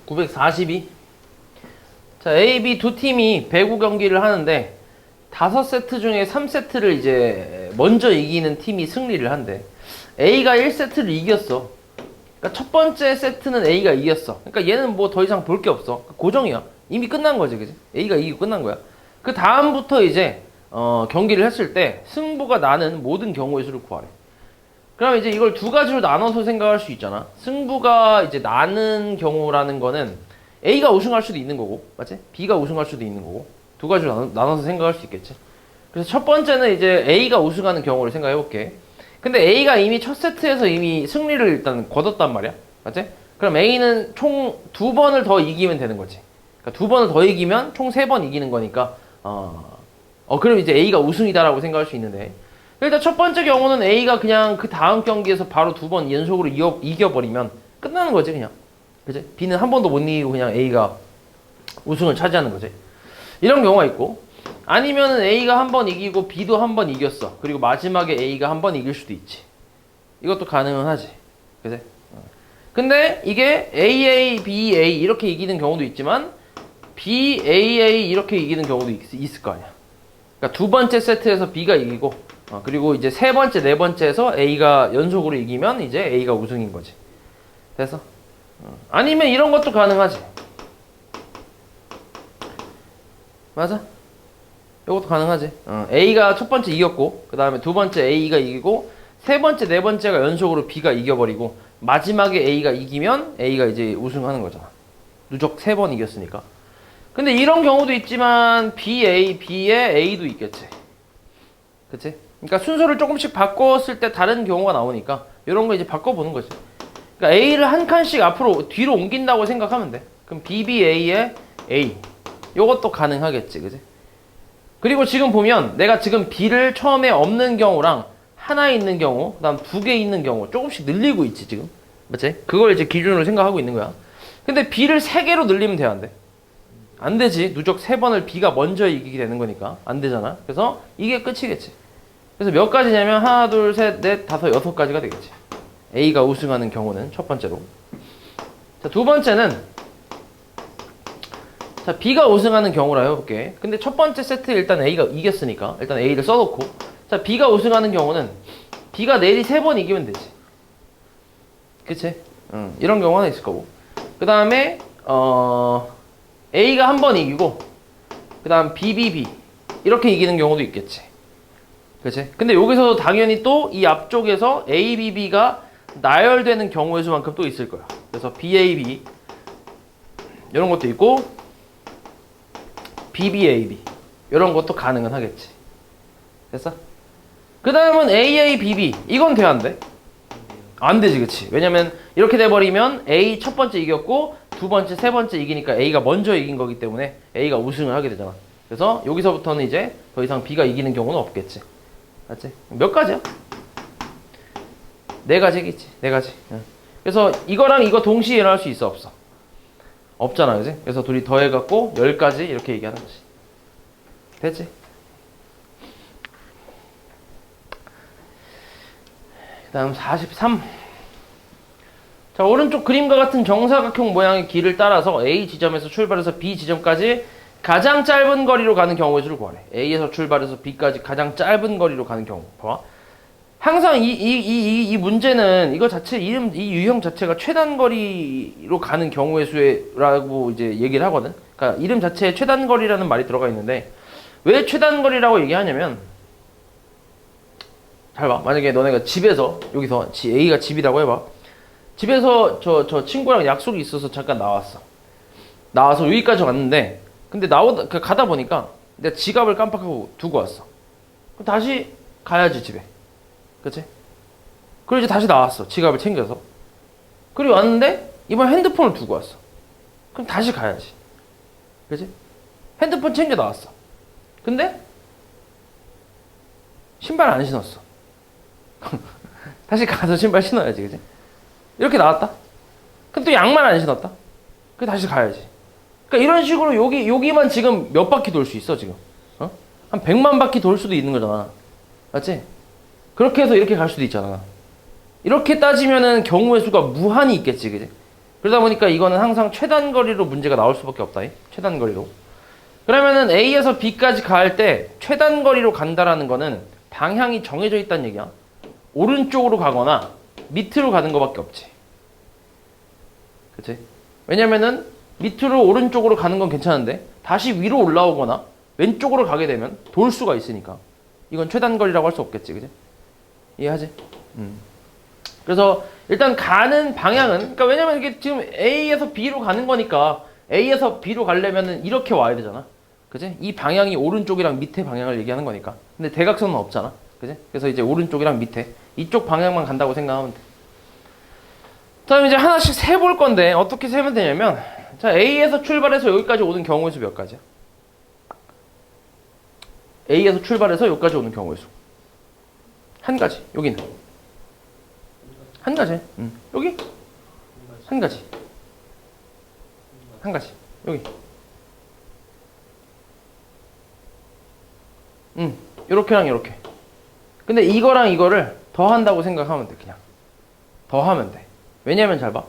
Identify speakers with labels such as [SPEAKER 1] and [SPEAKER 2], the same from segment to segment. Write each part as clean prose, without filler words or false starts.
[SPEAKER 1] 942. 자, A, B 두 팀이 배구 경기를 하는데 5세트 중에 3세트를 이제 먼저 이기는 팀이 승리를 한대. A가 1세트를 이겼어. 그러니까 첫 번째 세트는 A가 이겼어. 그러니까 얘는 뭐 더 이상 볼 게 없어. 고정이야. 이미 끝난 거지, 그지? A가 이기고 끝난 거야. 그 다음부터 이제 경기를 했을 때 승부가 나는 모든 경우의 수를 구하래. 그럼 이제 이걸 두 가지로 나눠서 생각할 수 있잖아. 승부가 이제 나는 경우라는 거는 A가 우승할 수도 있는 거고, 맞지? B가 우승할 수도 있는 거고, 두 가지로 나눠서 생각할 수 있겠지. 그래서 첫 번째는 이제 A가 우승하는 경우를 생각해 볼게. 근데 A가 이미 첫 세트에서 이미 승리를 일단 거뒀단 말이야. 맞지? 그럼 A는 총 2번을 더 이기면 되는 거지. 그러니까 2번을 더 이기면 총 3번 이기는 거니까, 그럼 이제 A가 우승이다라고 생각할 수 있는데. 일단 첫 번째 경우는 A가 그냥 그 다음 경기에서 바로 2번 연속으로 이겨버리면 끝나는 거지, 그냥. 그치? B는 한 번도 못 이기고 그냥 A가 우승을 차지하는 거지. 이런 경우가 있고, 아니면은 A가 한 번 이기고 B도 한 번 이겼어. 그리고 마지막에 A가 한 번 이길 수도 있지. 이것도 가능은 하지. 그치? 근데 이게 AA, BA 이렇게 이기는 경우도 있지만 BAA 이렇게 이기는 경우도 있을 거 아니야. 그러니까 두 번째 세트에서 B가 이기고, 그리고 이제 세 번째, 네 번째에서 A가 연속으로 이기면 이제 A가 우승인 거지. 됐어? 아니면 이런 것도 가능하지. 맞아? 이것도 가능하지. A가 첫 번째 이겼고, 그 다음에 두 번째 A가 이기고, 세 번째, 네 번째가 연속으로 B가 이겨버리고, 마지막에 A가 이기면 A가 이제 우승하는 거잖아. 누적 3번 이겼으니까. 근데 이런 경우도 있지만 BA, B에 A도 있겠지. 그치? 그러니까 순서를 조금씩 바꿨을 때 다른 경우가 나오니까 이런 거 이제 바꿔보는 거지. 그러니까 A를 한 칸씩 앞으로 뒤로 옮긴다고 생각하면 돼. 그럼 BBA에 A. 요것도 가능하겠지. 그치? 그리고 지금 보면 내가 지금 B를 처음에 없는 경우랑 하나 있는 경우, 그 다음 2개 있는 경우 조금씩 늘리고 있지 지금. 맞지? 그걸 이제 기준으로 생각하고 있는 거야. 근데 B를 3개로 늘리면 돼야 안 돼? 안 되지. 누적 3번을 B가 먼저 이기게 되는 거니까 안 되잖아. 그래서 이게 끝이겠지. 그래서 몇 가지냐면 하나, 둘, 셋, 넷, 다섯, 6가지가 되겠지. A가 우승하는 경우는 첫 번째로. 자, 두 번째는 자, B가 우승하는 경우라 해볼게. 근데 첫 번째 세트 일단 A가 이겼으니까 일단 A를 써놓고, 자, B가 우승하는 경우는 B가 내리 3번 이기면 되지. 그치? 이런 경우 하나 있을 거고. 그 다음에 A가 한 번 이기고, 그 다음 BBB 이렇게 이기는 경우도 있겠지. 그치? 근데 여기서도 당연히 또 이 앞쪽에서 ABB가 나열되는 경우의 수만큼 또 있을 거야. 그래서 BAB 이런 것도 있고, BBAB 이런 것도 가능은 하겠지. 됐어? 그 다음은 AABB 이건 돼야 안 돼? 안 되지, 그치? 왜냐면 이렇게 돼버리면 A 첫 번째 이겼고 두 번째, 세 번째 이기니까 A가 먼저 이긴 거기 때문에 A가 우승을 하게 되잖아. 그래서 여기서부터는 이제 더 이상 B가 이기는 경우는 없겠지. 맞지? 몇 가지야? 4가지겠지. 4가지. 그래서 이거랑 이거 동시에 일어날 수 있어, 없어? 없잖아, 그지? 그래서 둘이 더해갖고 10가지 이렇게 얘기하는 거지. 됐지? 그 다음 43. 자, 오른쪽 그림과 같은 정사각형 모양의 길을 따라서 A 지점에서 출발해서 B 지점까지 가장 짧은 거리로 가는 경우의 수를 구하래. A에서 출발해서 B까지 가장 짧은 거리로 가는 경우. 봐봐. 항상 이 문제는 이거 자체, 이 유형 자체가 최단 거리로 가는 경우의 수라고 이제 얘기를 하거든. 그러니까 이름 자체에 최단 거리라는 말이 들어가 있는데, 왜 최단 거리라고 얘기하냐면, 잘 봐. 만약에 너네가 집에서, 여기서 A가 집이라고 해봐. 집에서 저 친구랑 약속이 있어서 잠깐 나왔어. 나와서 여기까지 왔는데, 근데 가다 보니까 내가 지갑을 깜빡하고 두고 왔어. 그럼 다시 가야지, 집에. 그치? 그리고 이제 다시 나왔어. 지갑을 챙겨서. 그리고 왔는데, 이번 핸드폰을 두고 왔어. 그럼 다시 가야지. 그치? 핸드폰 챙겨 나왔어. 근데, 신발 안 신었어. 다시 가서 신발 신어야지, 그치? 이렇게 나왔다? 그럼 또 양말 안 신었다? 그럼 다시 가야지. 그러니까 이런 식으로 여기만 지금 몇 바퀴 돌 수 있어, 지금. 한 100만 바퀴 돌 수도 있는 거잖아. 맞지? 그렇게 해서 이렇게 갈 수도 있잖아. 이렇게 따지면은 경우의 수가 무한히 있겠지, 그지? 그러다 보니까 이거는 항상 최단거리로 문제가 나올 수밖에 없다. 최단거리로. 그러면은 A에서 B까지 갈 때 최단거리로 간다라는 거는 방향이 정해져 있다는 얘기야. 오른쪽으로 가거나 밑으로 가는 거밖에 없지. 그치? 왜냐면은 밑으로 오른쪽으로 가는 건 괜찮은데 다시 위로 올라오거나 왼쪽으로 가게 되면 돌 수가 있으니까 이건 최단거리라고 할 수 없겠지. 그치? 이해하지? 그래서 일단 가는 방향은, 그러니까 왜냐면 이게 지금 A에서 B로 가는 거니까 A에서 B로 가려면은 이렇게 와야 되잖아. 그지? 이 방향이 오른쪽이랑 밑에 방향을 얘기하는 거니까. 근데 대각선은 없잖아. 그지? 그래서 이제 오른쪽이랑 밑에 이쪽 방향만 간다고 생각하면 돼. 자, 그럼 이제 하나씩 세 볼 건데 어떻게 세면 되냐면, 자, A에서 출발해서 여기까지 오는 경우의 수 몇 가지야? A에서 출발해서 여기까지 오는 경우의 수. 한 가지. 여기는. 한 가지. 여기? 한 가지. 한 가지. 여기. 요렇게랑 요렇게. 근데 이거랑 이거를 더한다고 생각하면 돼, 그냥. 더하면 돼. 왜냐면 잘 봐.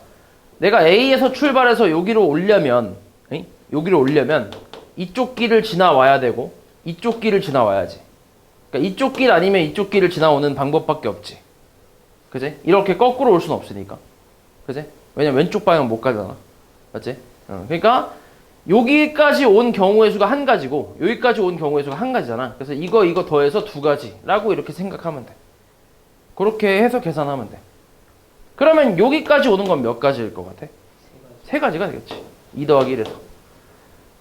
[SPEAKER 1] 내가 A에서 출발해서 여기로 오려면, 여기로 오려면 이쪽 길을 지나와야 되고 이쪽 길을 지나와야지. 그러니까 이쪽 길 아니면 이쪽 길을 지나오는 방법밖에 없지. 그지? 이렇게 거꾸로 올 수는 없으니까. 그지? 왜냐면 왼쪽 방향 못 가잖아. 맞지? 그러니까 여기까지 온 경우의 수가 한 가지고 여기까지 온 경우의 수가 한 가지잖아. 그래서 이거 더해서 두 가지라고 이렇게 생각하면 돼. 그렇게 해서 계산하면 돼. 그러면 여기까지 오는 건 몇 가지일 것 같아? 세 가지가 되겠지. 2 더하기 1에서.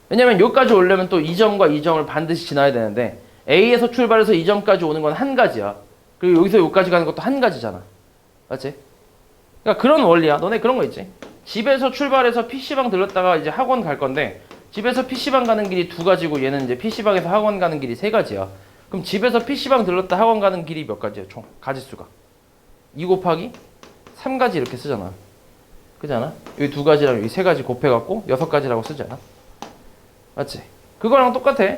[SPEAKER 1] 왜냐면 여기까지 오려면 또 이 점과 이 점을 반드시 지나야 되는데 A에서 출발해서 이 점까지 오는 건 한 가지야. 그리고 여기서 여기까지 가는 것도 한 가지잖아. 맞지? 그러니까 그런 원리야. 너네 그런 거 있지? 집에서 출발해서 PC방 들렀다가 이제 학원 갈 건데 집에서 PC방 가는 길이 두 가지고 얘는 이제 PC방에서 학원 가는 길이 세 가지야. 그럼 집에서 PC방 들렀다 학원 가는 길이 몇 가지야? 총 가지수가 2 곱하기 3가지 이렇게 쓰잖아. 그렇지 않아? 여기 두 가지랑 여기 세 가지 곱해갖고 6가지라고 쓰잖아. 맞지? 그거랑 똑같아.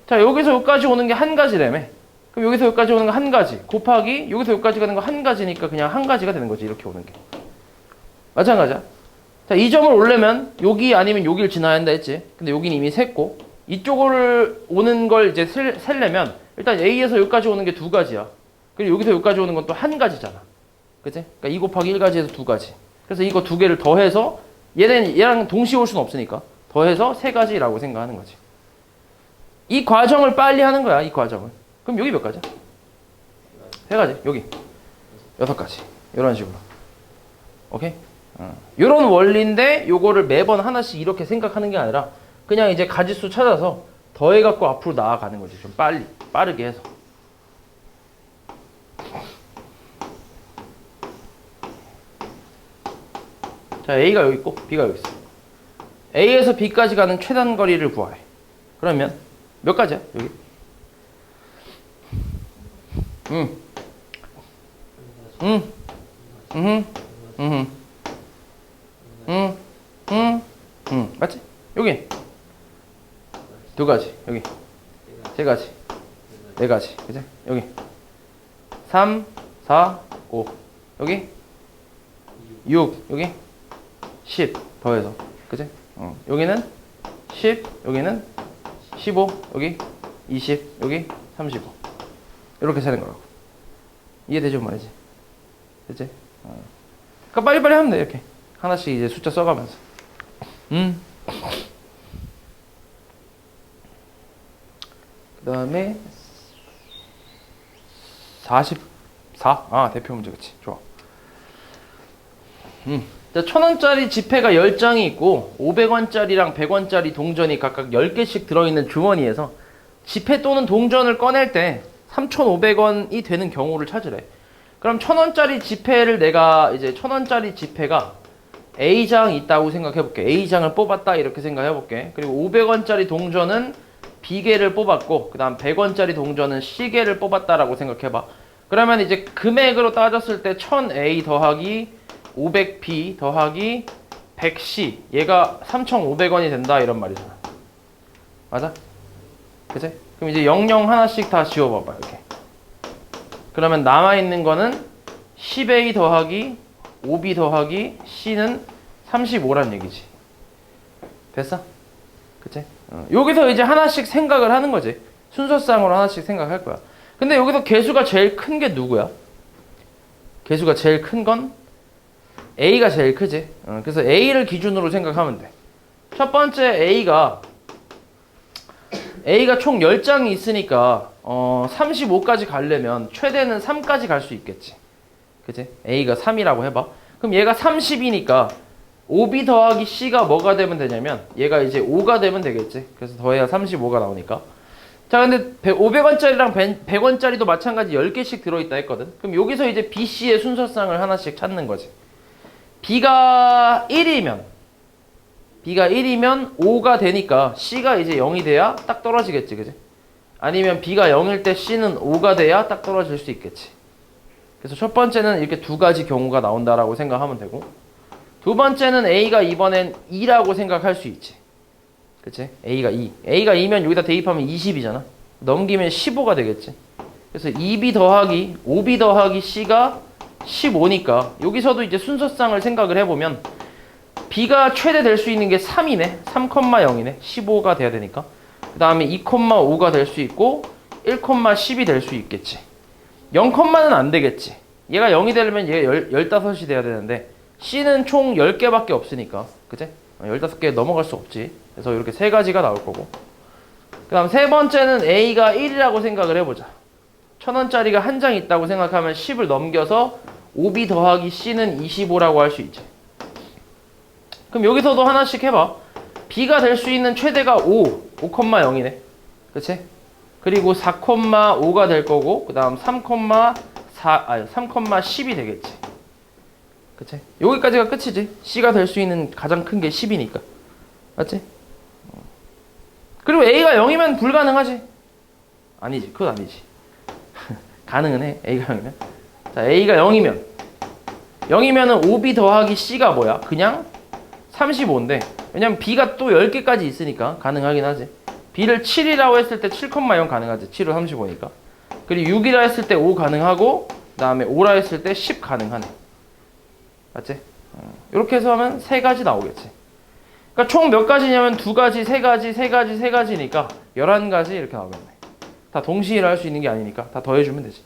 [SPEAKER 1] 자, 여기서 여기까지 오는 게 한 가지라며. 그럼 여기서 여기까지 오는 거 한 가지 곱하기 여기서 여기까지 가는 거 한 가지니까 그냥 한 가지가 되는 거지. 이렇게 오는 게. 마찬가지야. 자, 이 점을 오려면 여기 아니면 여기를 지나야 한다 했지. 근데 여기는 이미 셌고 이쪽을 오는 걸 이제 세려면 일단 A에서 여기까지 오는 게 두 가지야. 그리고 여기서 여기까지 오는 건 또 한 가지잖아. 그치? 그러니까 2 곱하기 1가지에서 두 가지. 그래서 이거 두 개를 더해서 얘랑 동시에 올 수는 없으니까 더해서 세 가지라고 생각하는 거지. 이 과정을 빨리 하는 거야. 이 과정을. 그럼 여기 몇 가지야? 세 가지. 여기 6가지. 이런 식으로. 오케이? 요런 원리인데 요거를 매번 하나씩 이렇게 생각하는 게 아니라 그냥 이제 가지수 찾아서 더해갖고 앞으로 나아가는 거지. 좀 빠르게 해서. 자, A가 여기 있고 B가 여기 있어. A에서 B까지 가는 최단 거리를 구하래. 그러면 몇 가지야? 여기? 맞지? 여기 두 가지, 여기 세 가지, 네 가지, 그치? 여기 3, 4, 5 여기 6, 여기 10 더해서, 그치? 여기는 10, 여기는 15, 여기 20, 여기 35 이렇게 세는 거라고. 이해되죠 말이지? 됐지? 그러니까 빨리빨리 하면 돼. 이렇게 하나씩 이제 숫자 써가면서. 그 다음에 44. 아, 대표 문제. 그치? 좋아. 1,000원짜리 지폐가 10장이 있고 500원짜리랑 100원짜리 동전이 각각 10개씩 들어있는 주머니에서 지폐 또는 동전을 꺼낼 때 3,500원이 되는 경우를 찾으래. 그럼 1,000원짜리 지폐를 내가 이제 1,000원짜리 지폐가 A장이 있다고 생각해볼게. A장을 뽑았다 이렇게 생각해볼게. 그리고 500원짜리 동전은 B개를 뽑았고 그 다음 100원짜리 동전은 C개를 뽑았다라고 생각해봐. 그러면 이제 금액으로 따졌을 때 1000A 더하기 500B 더하기 100C 얘가 3,500원이 된다 이런 말이잖아. 맞아? 그치? 그럼 이제 00 하나씩 다 지워봐봐. 이렇게. 그러면 남아있는 거는 10A 더하기 5B 더하기 C는 35란 얘기지. 됐어? 그치? 여기서 이제 하나씩 생각을 하는 거지. 순서상으로 하나씩 생각할 거야. 근데 여기서 개수가 제일 큰 게 누구야? 개수가 제일 큰 건 A가 제일 크지. 그래서 A를 기준으로 생각하면 돼. 첫 번째 A가 총 10장이 있으니까 35까지 가려면 최대는 3까지 갈 수 있겠지. 그치? A가 3이라고 해봐. 그럼 얘가 30이니까 5B 더하기 C가 뭐가 되면 되냐면 얘가 이제 5가 되면 되겠지. 그래서 더해야 35가 나오니까. 자, 근데 500원짜리랑 100원짜리도 마찬가지 10개씩 들어있다 했거든. 그럼 여기서 이제 B, C의 순서상을 하나씩 찾는 거지. B가 1이면 5가 되니까 C가 이제 0이 돼야 딱 떨어지겠지. 그지? 아니면 B가 0일 때 C는 5가 돼야 딱 떨어질 수 있겠지. 그래서 첫 번째는 이렇게 두 가지 경우가 나온다라고 생각하면 되고, 두 번째는 A가 이번엔 2라고 생각할 수 있지. 그치? A가 2. A가 2면 여기다 대입하면 20이잖아. 넘기면 15가 되겠지. 그래서 2B 더하기 5B 더하기 C가 15니까 여기서도 이제 순서상을 생각을 해보면 B가 최대 될 수 있는 게 3이네. 3,0이네. 15가 돼야 되니까. 그 다음에 2,5가 될 수 있고 1,10이 될 수 있겠지. 0,는 안 되겠지. 얘가 0이 되려면 얘가 15이 돼야 되는데 C는 총 10개밖에 없으니까. 그치? 15개 넘어갈 수 없지. 그래서 이렇게 세 가지가 나올 거고. 그 다음 세 번째는 A가 1이라고 생각을 해보자. 1,000원짜리가 한 장 있다고 생각하면 10을 넘겨서 5B 더하기 C는 25라고 할 수 있지. 그럼 여기서도 하나씩 해봐. B가 될 수 있는 최대가 5,0이네. 그치? 그리고 4,5가 될 거고, 그 다음 3,10이 되겠지. 그치? 여기까지가 끝이지. C가 될 수 있는 가장 큰 게 10이니까. 맞지? 그리고 A가 0이면 불가능하지. 아니지. 그건 아니지. 가능은 해. A가 0이면. 자, A가 0이면은 5B 더하기 C가 뭐야? 그냥 35인데, 왜냐면 B가 또 10개까지 있으니까 가능하긴 하지. B를 7이라고 했을 때 7,0 가능하지. 7로 35니까. 그리고 6이라 했을 때 5 가능하고, 그 다음에 5라 했을 때 10 가능하네. 맞지? 이렇게 해서 하면 세 가지 나오겠지. 그러니까 총 몇 가지냐면 두 가지, 세 가지, 세 가지, 세 가지니까 11가지 이렇게 나오겠네. 다 동시에 할 수 있는 게 아니니까 다 더해주면 되지.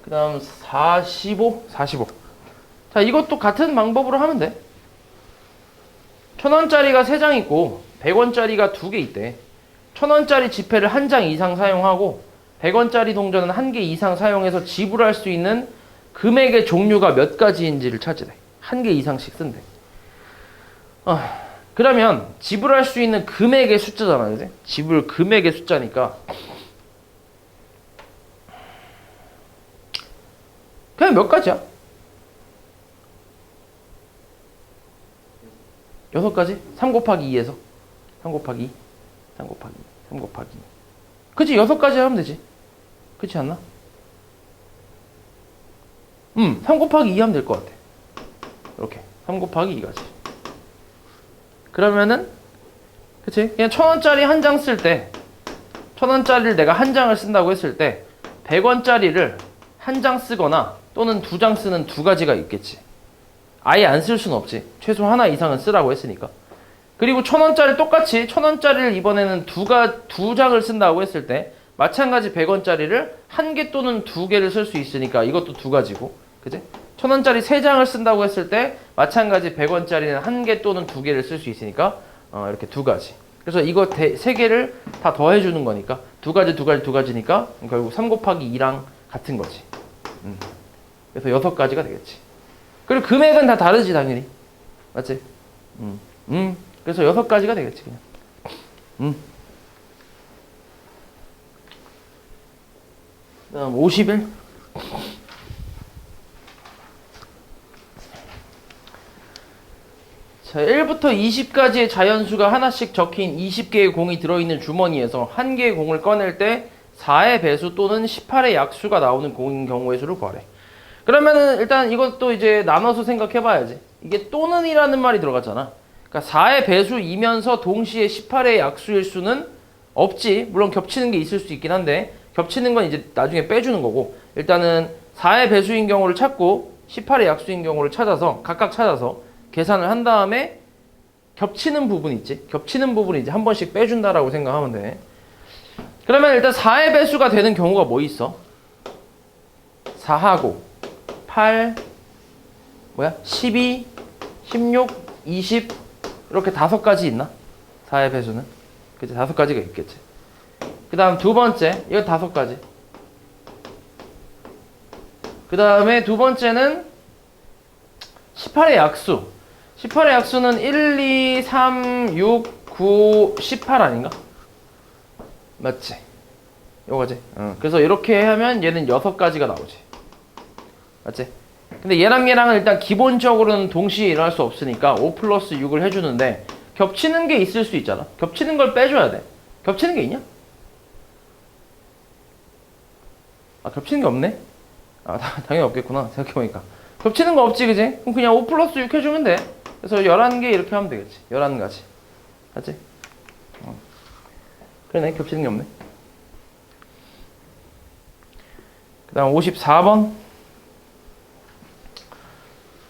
[SPEAKER 1] 그 다음 45. 자, 이것도 같은 방법으로 하면 돼. 1,000원짜리가 3장 있고 100원짜리가 2개 있대. 1,000원짜리 지폐를 한 장 이상 사용하고 100원짜리 동전은 1개 이상 사용해서 지불할 수 있는 금액의 종류가 몇 가지인지를 찾으래. 1개 이상씩 쓴대. 그러면 지불할 수 있는 금액의 숫자잖아. 그지? 지불 금액의 숫자니까 그냥 몇 가지야? 6가지? 3 곱하기 2에서 3 곱하기 2 3 곱하기 2 3 곱하기 2 그치? 6가지 하면 되지. 그렇지 않나? 3 곱하기 2 하면 될 것 같아. 이렇게 3 곱하기 2가지. 그러면은 그치? 그냥 1,000원짜리 한 장 쓸 때 1,000원짜리를 내가 한 장을 쓴다고 했을 때 100원짜리를 한 장 쓰거나 또는 2장 쓰는 두 가지가 있겠지. 아예 안 쓸 수는 없지. 최소 하나 이상은 쓰라고 했으니까. 그리고 1,000원짜리 똑같이 1,000원짜리를 이번에는 두 장을 쓴다고 했을 때 마찬가지 100원짜리를 한 개 또는 2개를 쓸 수 있으니까 이것도 두 가지고. 그치? 1,000원짜리 3장을 쓴다고 했을 때 마찬가지 100원짜리는 한 개 또는 2개를 쓸 수 있으니까 이렇게 두 가지. 그래서 이거 세 개를 다 더해주는 거니까 두 가지니까 결국 3 곱하기 2랑 같은 거지. 그래서 6가지가 되겠지. 그리고 금액은 다 다르지 당연히. 맞지? 그래서 6가지가 되겠지 그냥. 그다음 51. 자, 1부터 20까지의 자연수가 하나씩 적힌 20개의 공이 들어있는 주머니에서 한 개의 공을 꺼낼 때 4의 배수 또는 18의 약수가 나오는 공인 경우의 수를 구하래. 그러면은 일단 이것도 이제 나눠서 생각해 봐야지. 이게 또는 이라는 말이 들어갔잖아. 그러니까 4의 배수이면서 동시에 18의 약수일 수는 없지. 물론 겹치는 게 있을 수 있긴 한데 겹치는 건 이제 나중에 빼주는 거고, 일단은 4의 배수인 경우를 찾고 18의 약수인 경우를 찾아서 각각 찾아서 계산을 한 다음에 겹치는 부분 있지? 겹치는 부분이 이제 한 번씩 빼준다라고 생각하면 돼. 그러면 일단 4의 배수가 되는 경우가 뭐 있어? 4하고 8 12 16 20 이렇게 5가지 있나? 4의 배수는 그치? 5가지가 있겠지. 그 다음 두 번째 이거 5가지. 그 다음에 두 번째는 18의 약수. 18의 약수는 1, 2, 3, 6, 9, 18 아닌가? 맞지? 요거지. 그래서 이렇게 하면 얘는 6가지가 나오지. 맞지? 근데 얘랑은 일단 기본적으로는 동시에 일어날 수 없으니까 5 플러스 6을 해주는데 겹치는 게 있을 수 있잖아. 겹치는 걸 빼줘야 돼. 겹치는 게 있냐? 아, 겹치는 게 없네? 아, 당연히 없겠구나. 생각해보니까. 겹치는 거 없지, 그지? 그럼 그냥 5 플러스 6 해주면 돼. 그래서 11개 이렇게 하면 되겠지. 11가지. 맞지? 그러네. 겹치는 게 없네. 그 다음 54번.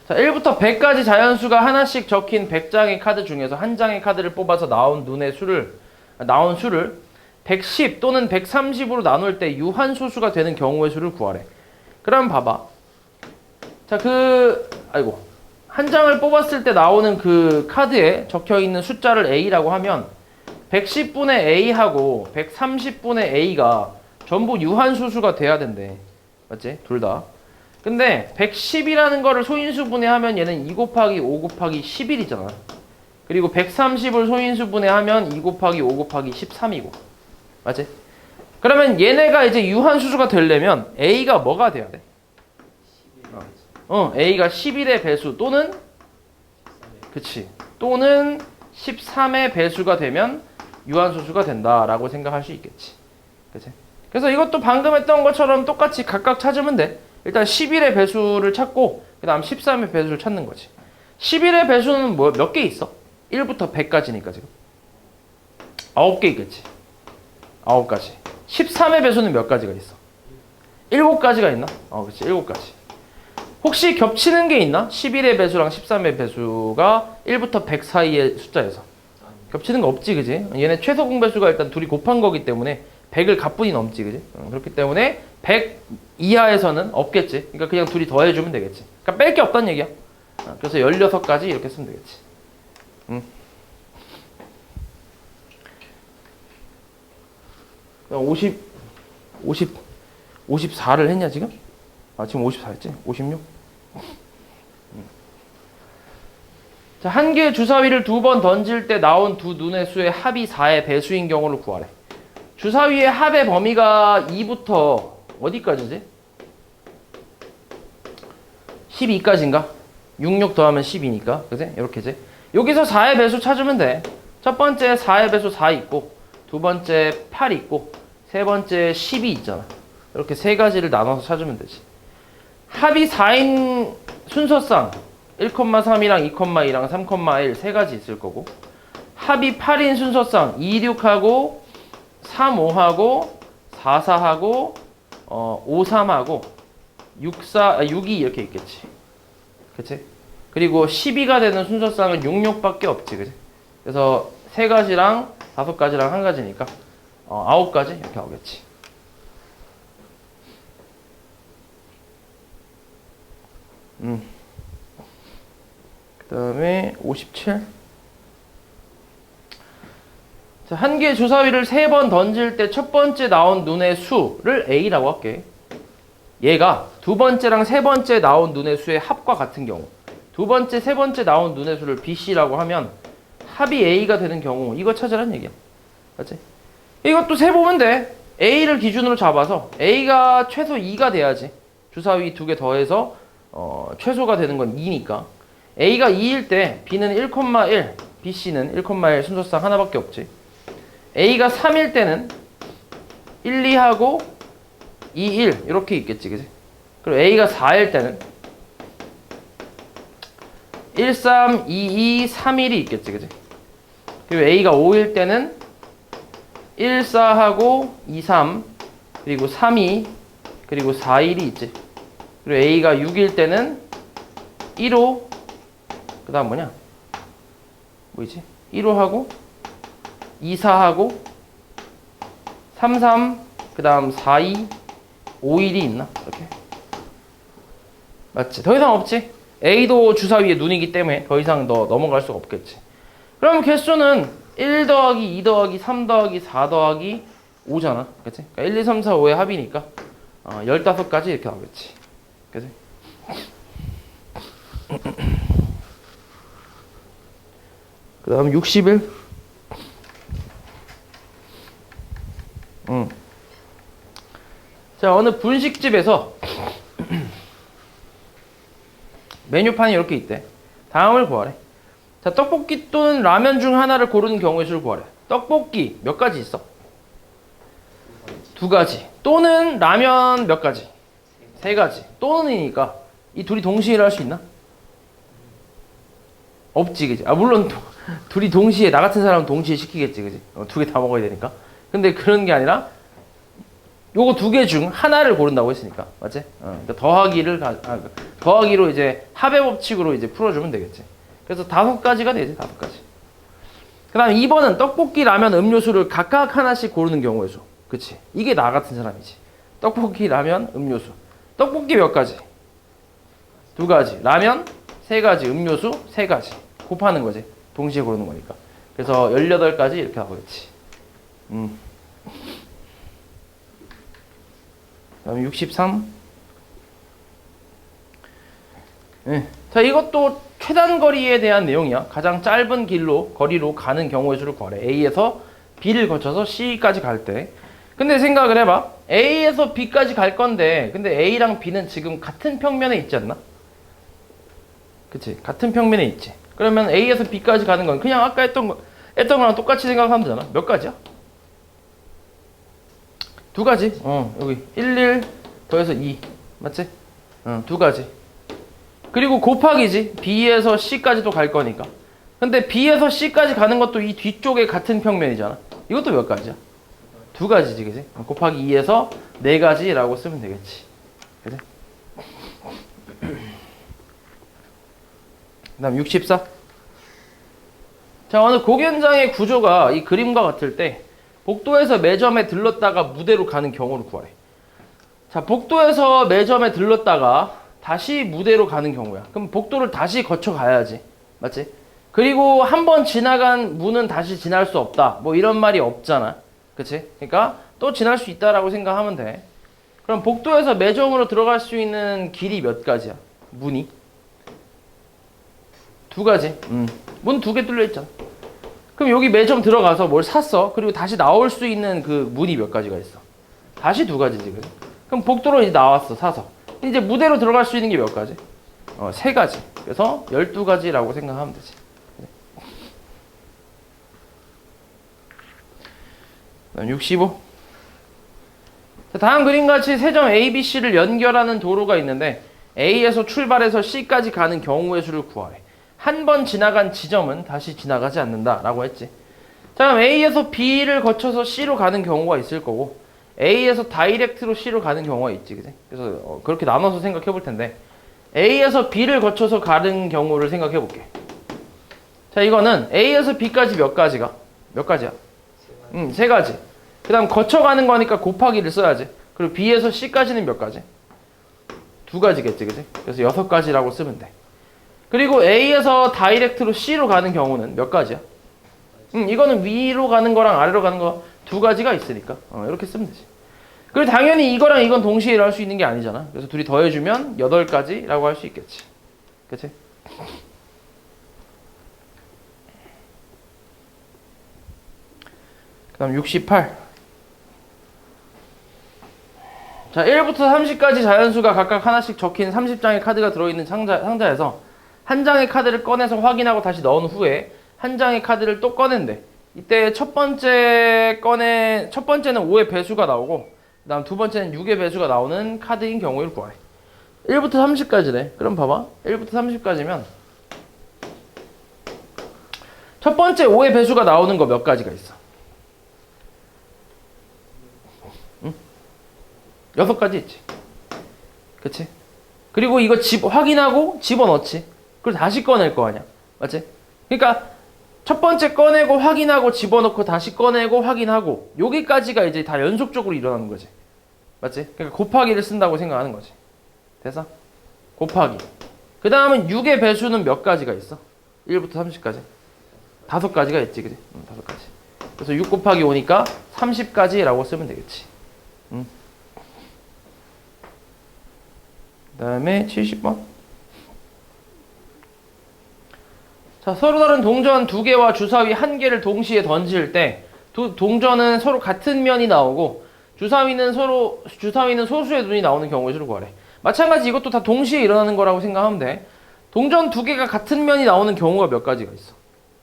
[SPEAKER 1] 자, 1부터 100까지 자연수가 하나씩 적힌 100장의 카드 중에서 한 장의 카드를 뽑아서 나온 수를 110 또는 130으로 나눌 때 유한소수가 되는 경우의 수를 구하래. 그럼 봐봐. 자, 한 장을 뽑았을 때 나오는 그 카드에 적혀 있는 숫자를 A라고 하면 110분의 A하고 130분의 A가 전부 유한소수가 돼야 된대. 맞지? 둘 다. 근데 110이라는 거를 소인수분해하면 얘는 2 곱하기 5 곱하기 11이잖아. 그리고 130을 소인수분해하면 2 곱하기 5 곱하기 13이고. 맞지? 그러면 얘네가 이제 유한수수가 되려면 A가 뭐가 돼야 돼? A가 11의 배수 또는 그치. 또는 13의 배수가 되면 유한소수가 된다라고 생각할 수 있겠지. 그치? 그래서 이것도 방금 했던 것처럼 똑같이 각각 찾으면 돼. 일단 11의 배수를 찾고 그 다음 13의 배수를 찾는 거지. 11의 배수는 몇 개 있어? 1부터 100까지니까 지금 9개 있겠지. 9가지. 13의 배수는 몇 가지가 있어? 7가지가 있나? 그치. 7가지. 혹시 겹치는 게 있나? 11의 배수랑 13의 배수가 1부터 100 사이의 숫자에서 겹치는 거 없지, 그지? 얘네 최소 공배수가 일단 둘이 곱한 거기 때문에 100을 가뿐히 넘지, 그지? 그렇기 때문에 100 이하에서는 없겠지. 그러니까 그냥 둘이 더해주면 되겠지. 그러니까 뺄 게 없다는 얘기야. 그래서 16가지 이렇게 쓰면 되겠지. 54를 했냐, 지금? 지금 54 했지? 56? 자, 한 개의 주사위를 2번 던질 때 나온 두 눈의 수의 합이 4의 배수인 경우를 구하래. 주사위의 합의 범위가 2부터 어디까지지? 12까지인가? 66 더하면 10이니까. 그지? 이렇게지? 여기서 4의 배수 찾으면 돼. 첫 번째 4의 배수 4 있고, 두 번째 8 있고, 세 번째 10이 있잖아. 이렇게 세 가지를 나눠서 찾으면 되지. 합이 4인 순서상 1,3이랑 2,2랑 3,1 세 가지 있을 거고, 합이 8인 순서상 2, 6하고 3, 5하고 4, 4하고 5, 3하고 6이 이렇게 있겠지. 그치? 그리고 12가 되는 순서상은 6, 6밖에 없지. 그치? 그래서 세 가지랑 5가지랑 한 가지니까 9가지 이렇게 나오겠지. 그 다음에 57. 자, 한 개의 주사위를 3번 던질 때 첫 번째 나온 눈의 수를 A라고 할게. 얘가 두 번째랑 세 번째 나온 눈의 수의 합과 같은 경우, 두 번째, 세 번째 나온 눈의 수를 BC라고 하면 합이 A가 되는 경우, 이거 찾으라는 얘기야. 맞지? 이것도 세보면 돼. A를 기준으로 잡아서 A가 최소 2가 돼야지. 주사위 2개 더해서 최소가 되는 건 2니까. A가 2일 때 B는 1,1, BC는 1,1 순서상 하나밖에 없지. A가 3일 때는 1, 2하고 2, 1 이렇게 있겠지, 그지? 그리고 A가 4일 때는 1, 3, 2, 2, 3, 1이 있겠지, 그지? 그리고 A가 5일 때는 1, 4하고 2, 3 그리고 3, 2 그리고 4, 1이 있지. 그리고 A가 6일 때는 1호, 그 다음 뭐냐? 뭐이지? 1호 하고, 2, 4 하고, 3, 3, 그 다음 4, 2, 5, 1이 있나? 이렇게. 맞지? 더 이상 없지? A도 주사 위에 눈이기 때문에 더 이상 더 넘어갈 수가 없겠지. 그럼 개수는 1 더하기 2 더하기 3 더하기 4 더하기 5잖아. 그치? 그러니까 1, 2, 3, 4, 5의 합이니까 15가지 이렇게 나오겠지. 그치? 그 다음 60일. 자, 어느 분식집에서 메뉴판이 이렇게 있대. 다음을 구하래. 자, 떡볶이 또는 라면 중 하나를 고르는 경우의 수를 구하래. 떡볶이 몇 가지 있어? 2가지. 또는 라면 몇 가지? 3가지. 또는이니까 이 둘이 동시에 일할 수 있나? 없지, 그지? 물론 둘이 동시에, 나 같은 사람은 동시에 시키겠지, 그지? 2개 다 먹어야 되니까. 근데 그런 게 아니라 요거 2개 중 하나를 고른다고 했으니까, 맞지? 그러니까 더하기로 이제 합의 법칙으로 이제 풀어주면 되겠지. 그래서 5가지가 되지, 5가지. 그 다음 2번은 떡볶이, 라면, 음료수를 각각 하나씩 고르는 경우의 수. 그치? 이게 나 같은 사람이지. 떡볶이, 라면, 음료수. 떡볶이 몇 가지? 2가지. 라면 3가지. 음료수 3가지. 곱하는 거지. 동시에 고르는 거니까. 그래서 18가지 이렇게 나오겠지. 다음에 63. 네. 자, 이것도 최단거리에 대한 내용이야. 가장 짧은 거리로 가는 경우의 수를 구하래. A에서 B를 거쳐서 C까지 갈 때. 근데 생각을 해봐. A에서 B까지 갈 건데, 근데 A랑 B는 지금 같은 평면에 있지 않나? 그치? 같은 평면에 있지. 그러면 A에서 B까지 가는 건 그냥 아까 했던 거랑 똑같이 생각하면 되잖아. 몇 가지야? 2가지. 여기 1 더해서 2. 맞지? 2가지. 그리고 곱하기지. B에서 C까지도 갈 거니까. 근데 B에서 C까지 가는 것도 이 뒤쪽에 같은 평면이잖아. 이것도 몇 가지야? 2가지지, 그지? 곱하기 2에서 4가지라고 쓰면 되겠지. 그지? 그 다음 64. 자, 어느 공연장의 구조가 이 그림과 같을 때 복도에서 매점에 들렀다가 무대로 가는 경우를 구하래. 자, 복도에서 매점에 들렀다가 다시 무대로 가는 경우야. 그럼 복도를 다시 거쳐 가야지. 맞지? 그리고 한 번 지나간 문은 다시 지날 수 없다. 뭐 이런 말이 없잖아. 그치? 그러니까 또 지날 수 있다라고 생각하면 돼. 그럼 복도에서 매점으로 들어갈 수 있는 길이 몇 가지야? 문이? 2가지. 문 2개 뚫려 있잖아. 그럼 여기 매점 들어가서 뭘 샀어. 그리고 다시 나올 수 있는 그 문이 몇 가지가 있어. 다시 2가지지. 그래? 그럼 복도로 이제 나왔어. 사서. 이제 무대로 들어갈 수 있는 게 몇 가지? 3가지. 그래서 12가지라고 생각하면 되지. 그다음 65. 자, 다음 그림같이 세 점 A, B, C를 연결하는 도로가 있는데 A에서 출발해서 C까지 가는 경우의 수를 구하래. 한 번 지나간 지점은 다시 지나가지 않는다 라고 했지. 자, 그럼 A에서 B를 거쳐서 C로 가는 경우가 있을 거고 A에서 다이렉트로 C로 가는 경우가 있지. 그치? 그래서 그렇게 나눠서 생각해 볼 텐데 A에서 B를 거쳐서 가는 경우를 생각해 볼게. 자, 이거는 A에서 B까지 몇 가지가? 몇 가지야? 3가지. 그 다음 거쳐가는 거니까 곱하기를 써야지. 그리고 B에서 C까지는 몇 가지? 2가지겠지, 그지? 그래서 6가지라고 쓰면 돼. 그리고 A에서 다이렉트로 C로 가는 경우는 몇 가지야? 이거는 위로 가는 거랑 아래로 가는 거 2가지가 있으니까 이렇게 쓰면 되지. 그리고 당연히 이거랑 이건 동시에 일할 수 있는 게 아니잖아. 그래서 둘이 더해주면 8가지라고 할 수 있겠지. 그치? 그 다음 68. 자, 1부터 30까지 자연수가 각각 하나씩 적힌 30장의 카드가 들어있는 상자에서 한 장의 카드를 꺼내서 확인하고 다시 넣은 후에 한 장의 카드를 또 꺼낸대. 이때 첫 번째는 5의 배수가 나오고 그 다음 두 번째는 6의 배수가 나오는 카드인 경우를 구하래. 1부터 30까지네. 그럼 봐봐. 1부터 30까지면 첫 번째 5의 배수가 나오는 거 몇 가지가 있어? 6가지 있지. 그치? 그리고 이거 확인하고 집어넣지. 그리고 다시 꺼낼 거 아니야. 맞지? 그러니까 첫 번째 꺼내고 확인하고 집어넣고 다시 꺼내고 확인하고 여기까지가 이제 다 연속적으로 일어나는 거지. 맞지? 그러니까 곱하기를 쓴다고 생각하는 거지. 됐어? 곱하기. 그 다음은 6의 배수는 몇 가지가 있어? 1부터 30까지. 5가지가 있지, 그지? 5가지. 그래서 6 곱하기 5니까 30가지라고 쓰면 되겠지. 그 다음에 70번. 자, 서로 다른 동전 2개와 주사위 1개를 동시에 던질 때 동전은 서로 같은 면이 나오고 주사위는 소수의 눈이 나오는 경우의 수를 구하래. 마찬가지 이것도 다 동시에 일어나는 거라고 생각하면 돼. 동전 2개가 같은 면이 나오는 경우가 몇 가지가 있어?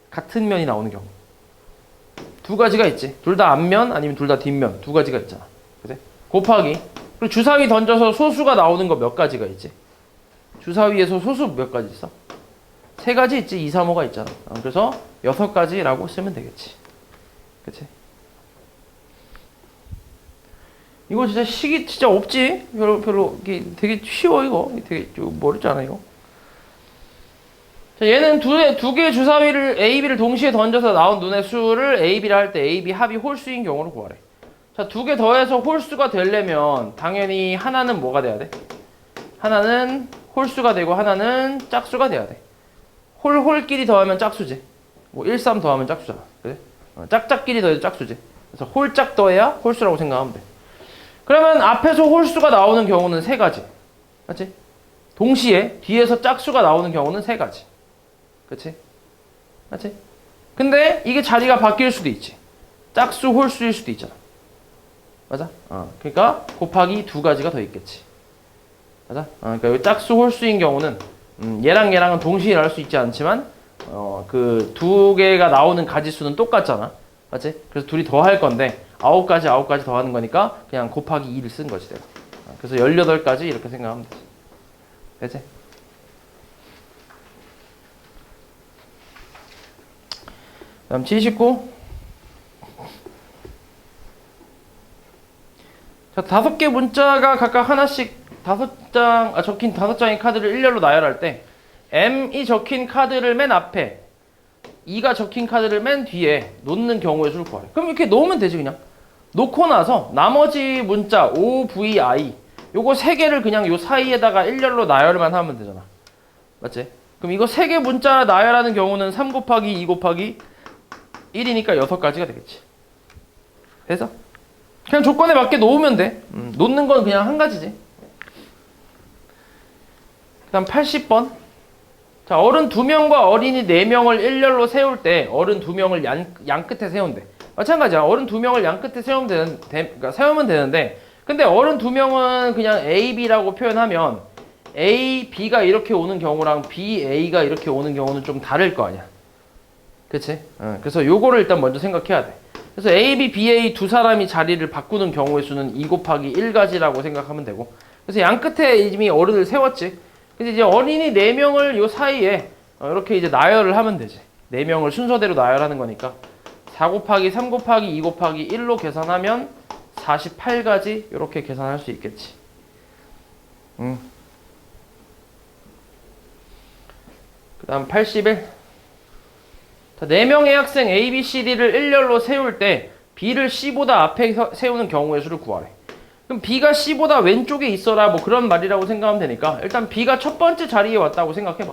[SPEAKER 1] 같은 면이 나오는 경우. 2가지가 있지. 둘 다 앞면 아니면 둘 다 뒷면. 2가지가 있잖아. 그래? 곱하기. 그리고 주사위 던져서 소수가 나오는 거 몇 가지가 있지? 주사위에서 소수 몇 가지 있어? 3가지 있지. 2, 3, 5가 있잖아. 그래서 6가지라고 쓰면 되겠지. 그치? 이거 진짜 식이 진짜 없지? 별로, 이게 되게 쉬워, 이거. 되게 어렵잖아, 이거. 자, 얘는 두 개의 주사위를 A, B를 동시에 던져서 나온 눈의 수를 A, B를 할 때 A, B 합이 홀수인 경우를 구하래. 자, 2개 더해서 홀수가 되려면 당연히 하나는 뭐가 돼야 돼? 하나는 홀수가 되고 하나는 짝수가 돼야 돼. 홀끼리 더하면 짝수지. 뭐 1, 3 더하면 짝수잖아. 그래? 짝끼리 더해도 짝수지. 그래서 홀짝 더해야 홀수라고 생각하면 돼. 그러면 앞에서 홀수가 나오는 경우는 3가지. 맞지? 동시에 뒤에서 짝수가 나오는 경우는 3가지. 그치? 맞지? 근데 이게 자리가 바뀔 수도 있지. 짝수, 홀수일 수도 있잖아. 맞아? 그러니까 곱하기 2가지가 더 있겠지. 맞아? 그러니까 짝수, 홀수인 경우는 얘랑 얘랑은 동시에 나올 수 있지 않지만 그 2개가 나오는 가지수는 똑같잖아. 맞지? 그래서 둘이 더 할 건데 9가지 더 하는 거니까 그냥 곱하기 2를 쓴 거지 내가. 그래서 18가지 이렇게 생각하면 되지. 되지? 다음 79. 자, 5개 문자가 각각 하나씩 적힌 5장의 카드를 일렬로 나열할 때 M이 적힌 카드를 맨 앞에 2가 적힌 카드를 맨 뒤에 놓는 경우의 수를 구하래. 그럼 이렇게 놓으면 되지. 그냥 놓고 나서 나머지 문자 O, V, I 요거 3개를 그냥 요 사이에다가 일렬로 나열만 하면 되잖아. 맞지? 그럼 이거 3개 문자 나열하는 경우는 3 곱하기 2 곱하기 1이니까 6가지가 되겠지. 돼서? 그냥 조건에 맞게 놓으면 돼. 놓는 건 그냥 한 가지지. 그 다음 80번. 자, 어른 2명과 어린이 4명을 일렬로 세울 때 어른 2명을 양 끝에 세운대. 마찬가지야. 어른 2명을 양 끝에 그러니까 세우면 되는데 근데 어른 2명은 그냥 A, B라고 표현하면 A, B가 이렇게 오는 경우랑 B, A가 이렇게 오는 경우는 좀 다를 거 아니야. 그치? 그래서 요거를 일단 먼저 생각해야 돼. 그래서 A, B, B, A 두 사람이 자리를 바꾸는 경우의 수는 2 곱하기 1가지라고 생각하면 되고 그래서 양 끝에 이미 어른을 세웠지. 근데 이제 어린이 4명을 요 사이에 이렇게 이제 나열을 하면 되지. 4명을 순서대로 나열하는 거니까 4 곱하기 3 곱하기 2 곱하기 1로 계산하면 48가지 이렇게 계산할 수 있겠지. 그 다음 81. 자, 4명의 학생 A, B, C, D를 일렬로 세울 때 B를 C보다 앞에 세우는 경우의 수를 구하래. 그럼 B가 C보다 왼쪽에 있어라 뭐 그런 말이라고 생각하면 되니까 일단 B가 첫 번째 자리에 왔다고 생각해봐.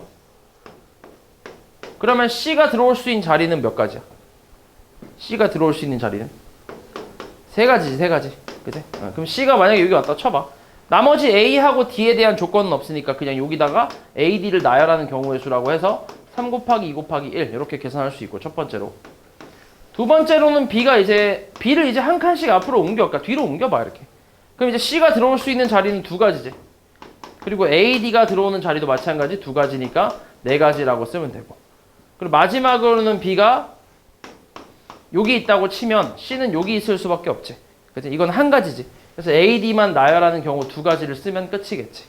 [SPEAKER 1] 그러면 C가 들어올 수 있는 자리는 몇 가지야? C가 들어올 수 있는 자리는? 3가지지, 3가지. 그치? 그럼 C가 만약에 여기 왔다 쳐봐. 나머지 A하고 D에 대한 조건은 없으니까 그냥 여기다가 A, D를 나열하는 경우의 수라고 해서 3 곱하기 2 곱하기 1 이렇게 계산할 수 있고 첫 번째로. 두 번째로는 B를 이제 한 칸씩 앞으로 그러니까 뒤로 옮겨봐 이렇게. 그럼 이제 C가 들어올 수 있는 자리는 2가지지. 그리고 A, D가 들어오는 자리도 마찬가지 2가지니까 4가지라고 쓰면 되고. 그리고 마지막으로는 B가 여기 있다고 치면 C는 여기 있을 수밖에 없지. 그치? 이건 한 가지지. 그래서 A, D만 나열하는 경우 2가지를 쓰면 끝이겠지.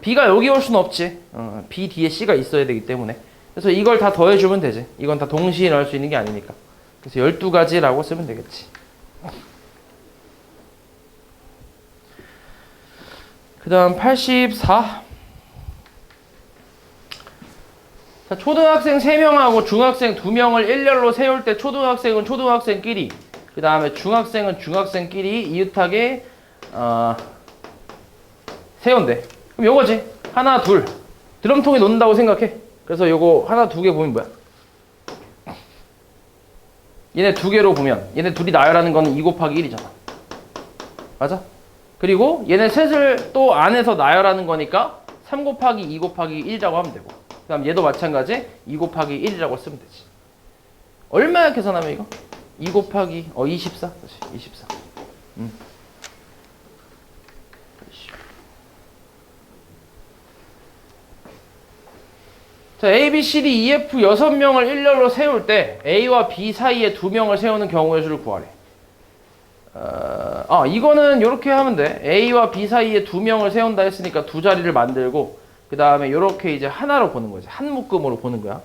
[SPEAKER 1] B가 여기 올 수는 없지. B 뒤에 C가 있어야 되기 때문에. 그래서 이걸 다 더해주면 되지. 이건 다 동시에 넣을 수 있는 게 아니니까. 그래서 12가지라고 쓰면 되겠지. 그 다음 84. 자, 초등학생 3명하고 중학생 2명을 일렬로 세울 때 초등학생은 초등학생끼리, 그 다음에 중학생은 중학생끼리 이웃하게 세운대. 그럼 요거지. 하나, 둘. 드럼통에 놓는다고 생각해. 그래서 요거 하나, 두 개 보면 뭐야? 얘네 두 개로 보면 얘네 둘이 나열하는 거는 2 곱하기 1이잖아. 맞아? 그리고 얘네 셋을 또 안에서 나열하는 거니까 3 곱하기 2 곱하기 1이라고 하면 되고, 그 다음 얘도 마찬가지 2 곱하기 1이라고 쓰면 되지. 얼마야 계산하면 이거? 2 곱하기 24? 그렇지, 24. 자, A, B, C, D, E, F 6명을 일렬로 세울 때 A와 B 사이에 2명을 세우는 경우의 수를 구하래. 이거는 이렇게 하면 돼. A와 B 사이에 2명을 세운다 했으니까 두 자리를 만들고, 그 다음에 이렇게 이제 하나로 보는 거지. 한 묶음으로 보는 거야.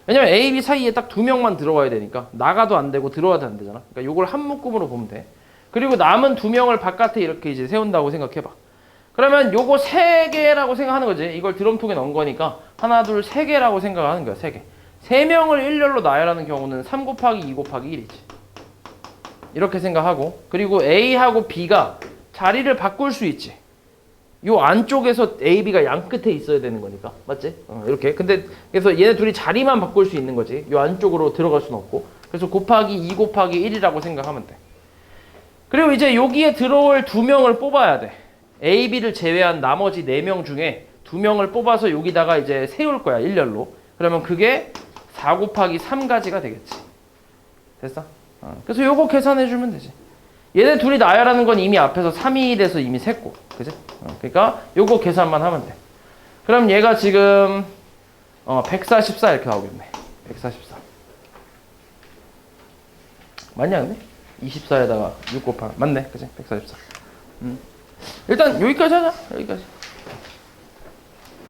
[SPEAKER 1] 왜냐면 A, B 사이에 딱 2명만 들어와야 되니까 나가도 안 되고 들어와도 안 되잖아. 그러니까 이걸 한 묶음으로 보면 돼. 그리고 남은 2명을 바깥에 이렇게 이제 세운다고 생각해봐. 그러면 요거 3개라고 생각하는 거지. 이걸 드럼통에 넣은 거니까 하나, 둘, 3개라고 생각하는 거야. 3개. 3명을 일렬로 나열하는 경우는 3 곱하기 2 곱하기 1이지. 이렇게 생각하고, 그리고 A하고 B가 자리를 바꿀 수 있지. 요 안쪽에서 A, B가 양 끝에 있어야 되는 거니까. 맞지? 이렇게. 근데 그래서 얘네 둘이 자리만 바꿀 수 있는 거지. 요 안쪽으로 들어갈 수는 없고. 그래서 곱하기 2 곱하기 1이라고 생각하면 돼. 그리고 이제 여기에 들어올 2명을 뽑아야 돼. A, B를 제외한 나머지 4명 중에 2명을 뽑아서 여기다가 이제 세울 거야, 일렬로. 그러면 그게 4 곱하기 3가지가 되겠지. 됐어? 그래서 요거 계산해주면 되지. 얘네 둘이 나열하는 건 이미 앞에서 3이 돼서 이미 셌고. 그지? 그러니까 요거 계산만 하면 돼. 그럼 얘가 지금 144 이렇게 나오겠네. 144. 맞냐, 근데? 24에다가 6 곱하. 맞네. 그지? 144. 일단 여기까지 하자. 여기까지.